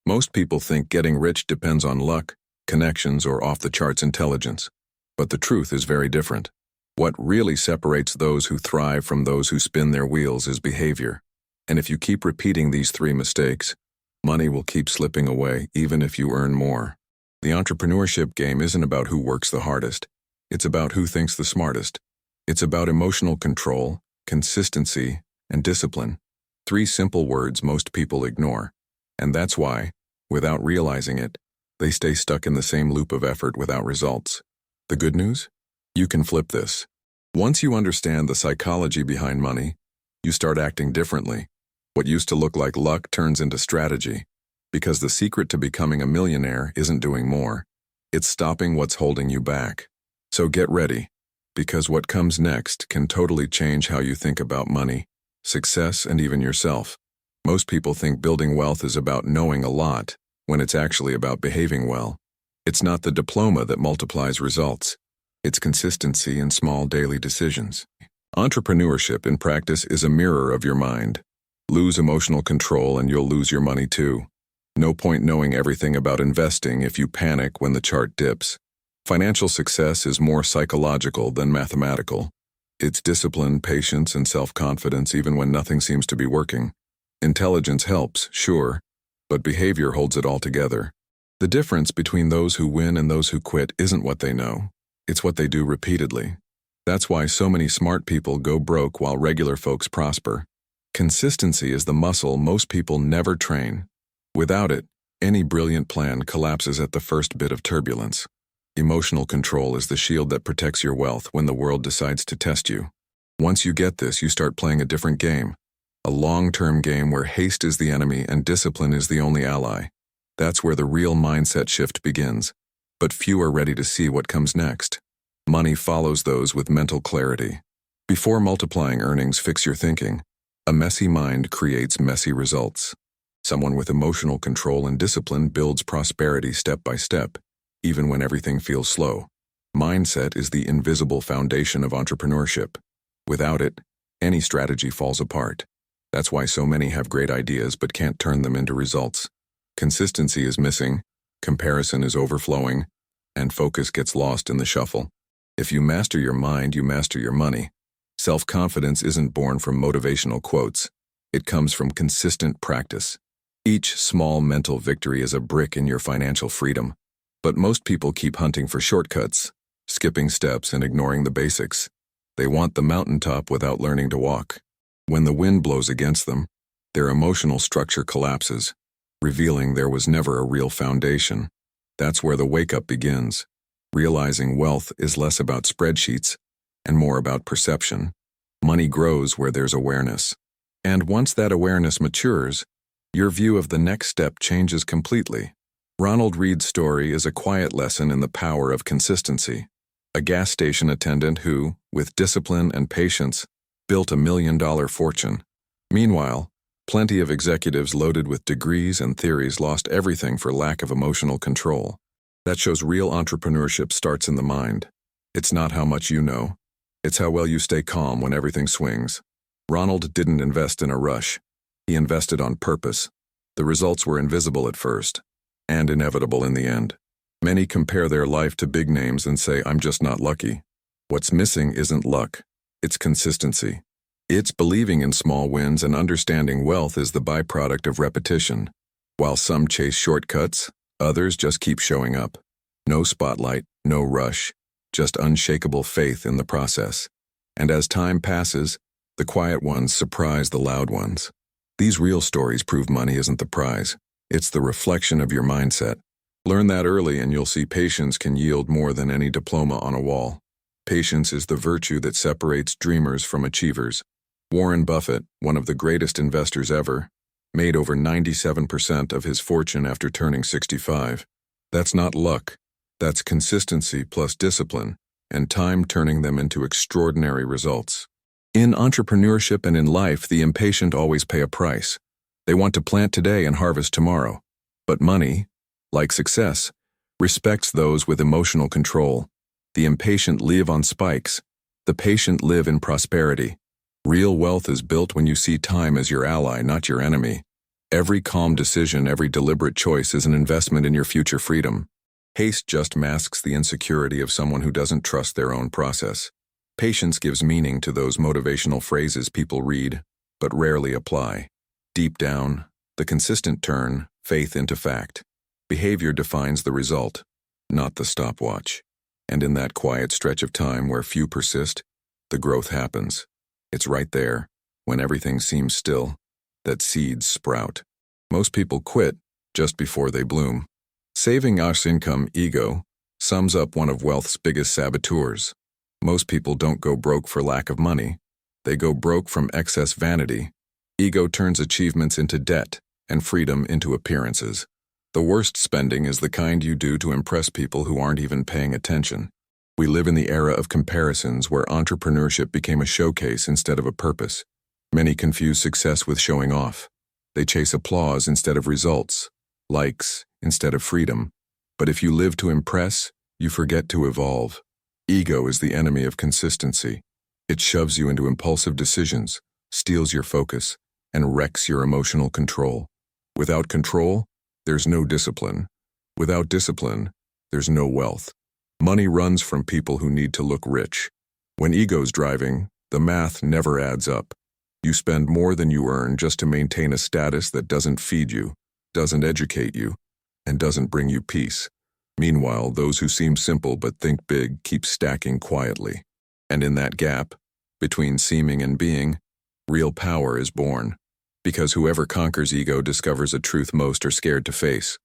Most people think getting rich depends on luck, connections, or off-the-charts intelligence. But the truth is very different. What really separates those who thrive from those who spin their wheels is behavior. And if you keep repeating these three mistakes, money will keep slipping away even if you earn more. The entrepreneurship game isn't about who works the hardest. It's about who thinks the smartest. It's about emotional control, consistency, and discipline. Three simple words most people ignore. And that's why, without realizing it, they stay stuck in the same loop of effort without results. The good news? You can flip this. Once you understand the psychology behind money, you start acting differently. What used to look like luck turns into strategy. Because the secret to becoming a millionaire isn't doing more. It's stopping what's holding you back. So get ready, because what comes next can totally change how you think about money, success, and even yourself. Most people think building wealth is about knowing a lot, when it's actually about behaving well. It's not the diploma that multiplies results. It's consistency in small daily decisions. Entrepreneurship in practice is a mirror of your mind. Lose emotional control and you'll lose your money too. No point knowing everything about investing if you panic when the chart dips. Financial success is more psychological than mathematical. It's discipline, patience, and self-confidence even when nothing seems to be working. Intelligence helps, sure, but behavior holds it all together. The difference between those who win and those who quit isn't what they know. It's what they do repeatedly. That's why so many smart people go broke while regular folks prosper. Consistency is the muscle most people never train. Without it, any brilliant plan collapses at the first bit of turbulence. Emotional control is the shield that protects your wealth when the world decides to test you. Once you get this, you start playing a different game. A long-term game where haste is the enemy and discipline is the only ally. That's where the real mindset shift begins. But few are ready to see what comes next. Money follows those with mental clarity. Before multiplying earnings, fix your thinking. A messy mind creates messy results. Someone with emotional control and discipline builds prosperity step by step, even when everything feels slow. Mindset is the invisible foundation of entrepreneurship. Without it, any strategy falls apart. That's why so many have great ideas but can't turn them into results. Consistency is missing, comparison is overflowing, and focus gets lost in the shuffle. If you master your mind, you master your money. Self-confidence isn't born from motivational quotes. It comes from consistent practice. Each small mental victory is a brick in your financial freedom. But most people keep hunting for shortcuts, skipping steps and ignoring the basics. They want the mountaintop without learning to walk. When the wind blows against them, their emotional structure collapses, revealing there was never a real foundation. That's where the wake-up begins, realizing wealth is less about spreadsheets and more about perception. Money grows where there's awareness. And once that awareness matures, your view of the next step changes completely. Ronald Reed's story is a quiet lesson in the power of consistency. A gas station attendant who, with discipline and patience, built $1 million fortune. Meanwhile, plenty of executives loaded with degrees and theories lost everything for lack of emotional control. That shows real entrepreneurship starts in the mind. It's not how much you know. It's how well you stay calm when everything swings. Ronald didn't invest in a rush. He invested on purpose. The results were invisible at first, and inevitable in the end. Many compare their life to big names and say, "I'm just not lucky." What's missing isn't luck. It's consistency. It's believing in small wins and understanding wealth is the byproduct of repetition. While some chase shortcuts, others just keep showing up. No spotlight, no rush, just unshakable faith in the process. And as time passes, the quiet ones surprise the loud ones. These real stories prove money isn't the prize. It's the reflection of your mindset. Learn that early and you'll see patience can yield more than any diploma on a wall. Patience is the virtue that separates dreamers from achievers. Warren Buffett, one of the greatest investors ever, made over 97% of his fortune after turning 65. That's not luck. That's consistency plus discipline, and time turning them into extraordinary results. In entrepreneurship and in life, the impatient always pay a price. They want to plant today and harvest tomorrow. But money, like success, respects those with emotional control. The impatient live on spikes. The patient live in prosperity. Real wealth is built when you see time as your ally, not your enemy. Every calm decision, every deliberate choice is an investment in your future freedom. Haste just masks the insecurity of someone who doesn't trust their own process. Patience gives meaning to those motivational phrases people read, but rarely apply. Deep down, the consistent turn faith into fact. Behavior defines the result, not the stopwatch. And in that quiet stretch of time where few persist, the growth happens. It's right there, when everything seems still, that seeds sprout. Most people quit just before they bloom. Saving us income ego sums up one of wealth's biggest saboteurs. Most people don't go broke for lack of money. They go broke from excess vanity. Ego turns achievements into debt and freedom into appearances. The worst spending is the kind you do to impress people who aren't even paying attention. We live in the era of comparisons where entrepreneurship became a showcase instead of a purpose. Many confuse success with showing off. They chase applause instead of results, likes instead of freedom. But if you live to impress, you forget to evolve. Ego is the enemy of consistency. It shoves you into impulsive decisions, steals your focus, and wrecks your emotional control. Without control, there's no discipline. Without discipline, there's no wealth. Money runs from people who need to look rich. When ego's driving, the math never adds up. You spend more than you earn just to maintain a status that doesn't feed you, doesn't educate you, and doesn't bring you peace. Meanwhile, those who seem simple but think big keep stacking quietly. And in that gap, between seeming and being, real power is born. Because whoever conquers ego discovers a truth most are scared to face.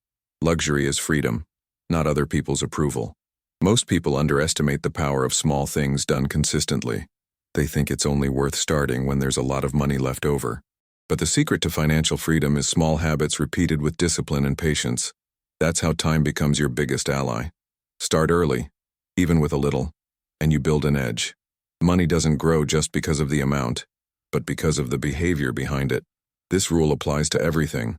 Luxury is freedom, not other people's approval. Most people underestimate the power of small things done consistently. They think it's only worth starting when there's a lot of money left over. But the secret to financial freedom is small habits repeated with discipline and patience. That's how time becomes your biggest ally. Start early, even with a little, and you build an edge. Money doesn't grow just because of the amount, but because of the behavior behind it. This rule applies to everything: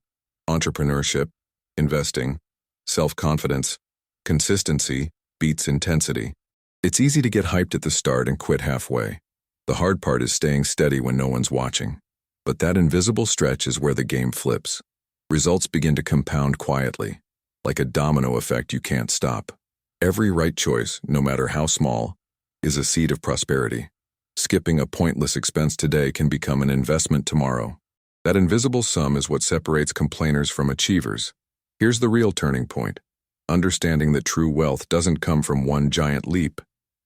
entrepreneurship, investing, self-confidence. Consistency beats intensity. It's easy to get hyped at the start and quit halfway. The hard part is staying steady when no one's watching. But that invisible stretch is where the game flips. Results begin to compound quietly, like a domino effect you can't stop. Every right choice, no matter how small, is a seed of prosperity. Skipping a pointless expense today can become an investment tomorrow. That invisible sum is what separates complainers from achievers. Here's the real turning point: understanding that true wealth doesn't come from one giant leap.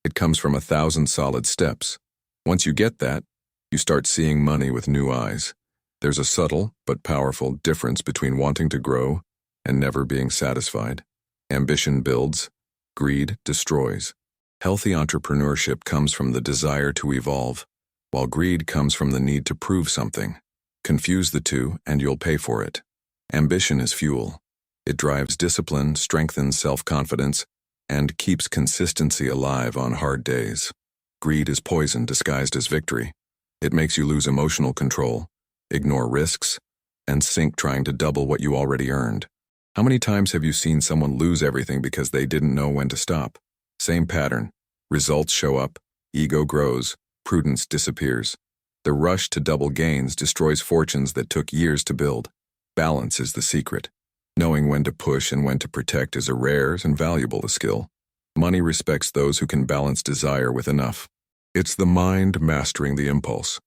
It comes from 1,000 solid steps. Once you get that, you start seeing money with new eyes. There's a subtle but powerful difference between wanting to grow and never being satisfied. Ambition builds, greed destroys. Healthy entrepreneurship comes from the desire to evolve, while greed comes from the need to prove something. Confuse the two and you'll pay for it. Ambition is fuel. It drives discipline, strengthens self-confidence, and keeps consistency alive on hard days. Greed is poison disguised as victory. It makes you lose emotional control, ignore risks, and sink trying to double what you already earned. How many times have you seen someone lose everything because they didn't know when to stop? Same pattern. Results show up, ego grows, prudence disappears. The rush to double gains destroys fortunes that took years to build. Balance is the secret. Knowing when to push and when to protect is a rare and valuable skill. Money respects those who can balance desire with enough. It's the mind mastering the impulse.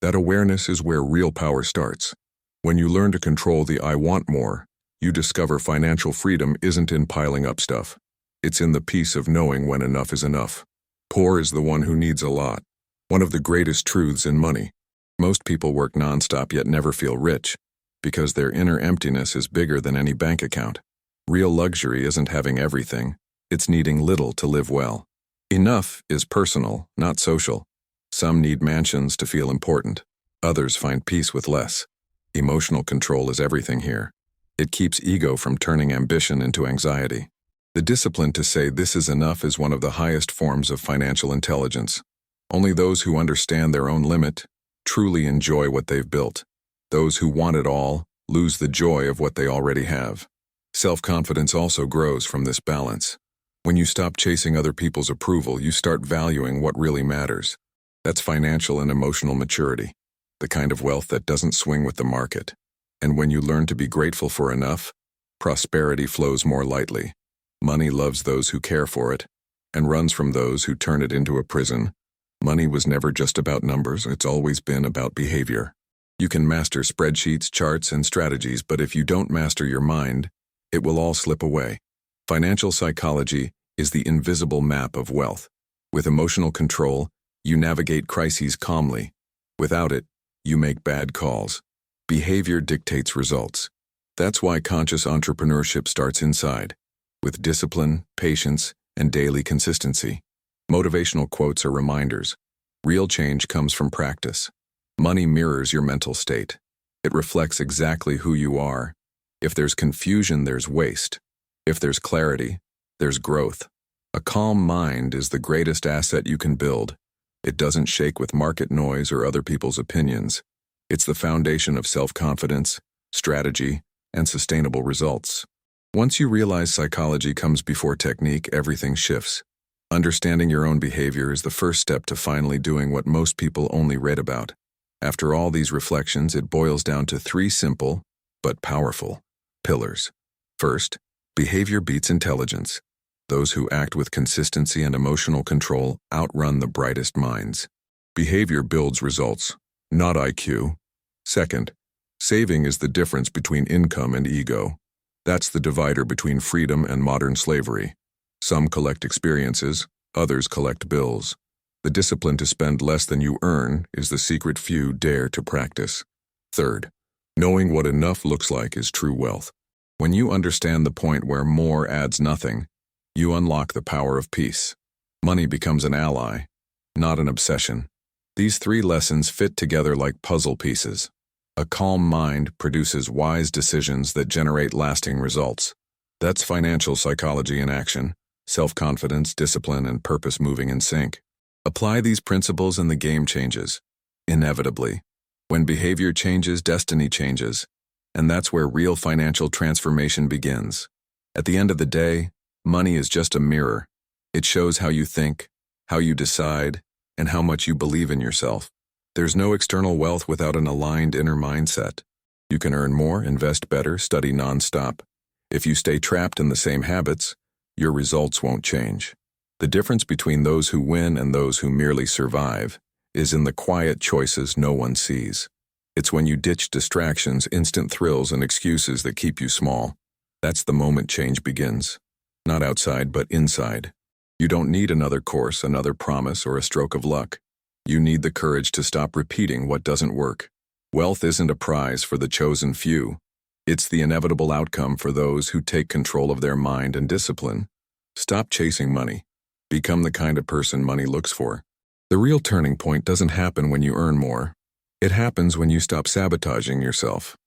That awareness is where real power starts. When you learn to control the I want more, you discover financial freedom isn't in piling up stuff. It's in the peace of knowing when enough is enough. Poor is the one who needs a lot. One of the greatest truths in money. Most people work nonstop yet never feel rich, because their inner emptiness is bigger than any bank account. Real luxury isn't having everything, it's needing little to live well. Enough is personal, not social. Some need mansions to feel important. Others find peace with less. Emotional control is everything here. It keeps ego from turning ambition into anxiety. The discipline to say this is enough is one of the highest forms of financial intelligence. Only those who understand their own limit truly enjoy what they've built. Those who want it all lose the joy of what they already have. Self-confidence also grows from this balance. When you stop chasing other people's approval, you start valuing what really matters. That's financial and emotional maturity, the kind of wealth that doesn't swing with the market. And when you learn to be grateful for enough, prosperity flows more lightly. Money loves those who care for it, and runs from those who turn it into a prison. Money was never just about numbers, it's always been about behavior. You can master spreadsheets, charts, and strategies, but if you don't master your mind, it will all slip away. Financial psychology is the invisible map of wealth. With emotional control, you navigate crises calmly. Without it, you make bad calls. Behavior dictates results. That's why conscious entrepreneurship starts inside, with discipline, patience, and daily consistency. Motivational quotes are reminders. Real change comes from practice. Money mirrors your mental state. It reflects exactly who you are. If there's confusion, there's waste. If there's clarity, there's growth. A calm mind is the greatest asset you can build. It doesn't shake with market noise or other people's opinions. It's the foundation of self-confidence, strategy, and sustainable results. Once you realize psychology comes before technique, everything shifts. Understanding your own behavior is the first step to finally doing what most people only read about. After all these reflections, it boils down to 3 simple, but powerful, pillars. First, behavior beats intelligence. Those who act with consistency and emotional control outrun the brightest minds. Behavior builds results, not IQ. Second, saving is the difference between income and ego. That's the divider between freedom and modern slavery. Some collect experiences, others collect bills. The discipline to spend less than you earn is the secret few dare to practice. Third, knowing what enough looks like is true wealth. When you understand the point where more adds nothing, you unlock the power of peace. Money becomes an ally, not an obsession. These 3 lessons fit together like puzzle pieces. A calm mind produces wise decisions that generate lasting results. That's financial psychology in action, self-confidence, discipline, and purpose moving in sync. Apply these principles and the game changes. Inevitably. When behavior changes, destiny changes. And that's where real financial transformation begins. At the end of the day, money is just a mirror. It shows how you think, how you decide, and how much you believe in yourself. There's no external wealth without an aligned inner mindset. You can earn more, invest better, study nonstop. If you stay trapped in the same habits, your results won't change. The difference between those who win and those who merely survive is in the quiet choices no one sees. It's when you ditch distractions, instant thrills, and excuses that keep you small. That's the moment change begins. Not outside, but inside. You don't need another course, another promise, or a stroke of luck. You need the courage to stop repeating what doesn't work. Wealth isn't a prize for the chosen few. It's the inevitable outcome for those who take control of their mind and discipline. Stop chasing money. Become the kind of person money looks for. The real turning point doesn't happen when you earn more. It happens when you stop sabotaging yourself.